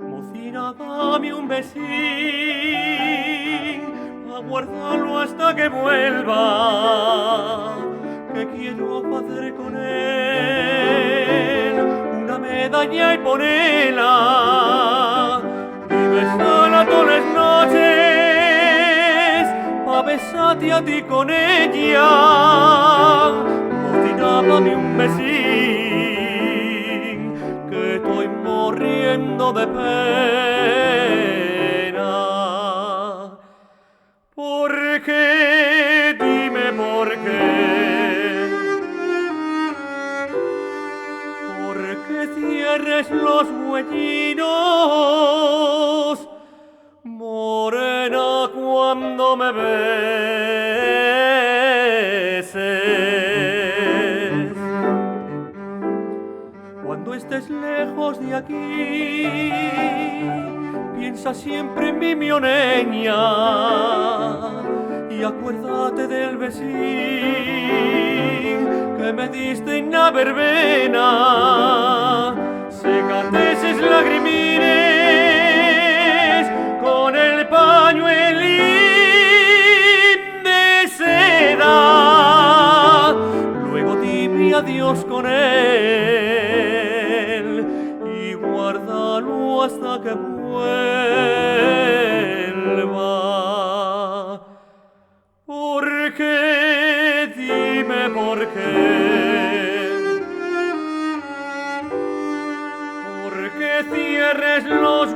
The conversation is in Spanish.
Mocina, dame un besín, aguárdalo hasta que vuelva, que quiero hacer con él una medalla y ponela, y besala todas las noches, pa' besarte a ti con ella. Mocina, dame un besín, que estoy muriendo de pena. ¿Por qué? Dime por qué. ¿Por qué cierres los huellinos, morena, cuando me beses? Cuando estés lejos de aquí, piensa siempre en mi mioneña y acuérdate del besín que me diste en la verbena. Sécate esos lagrimines con el pañuelín de seda. Luego dime adiós con él y guárdalo hasta que vuelva. ¿Por qué? Dime por qué. ¿Por qué cierres los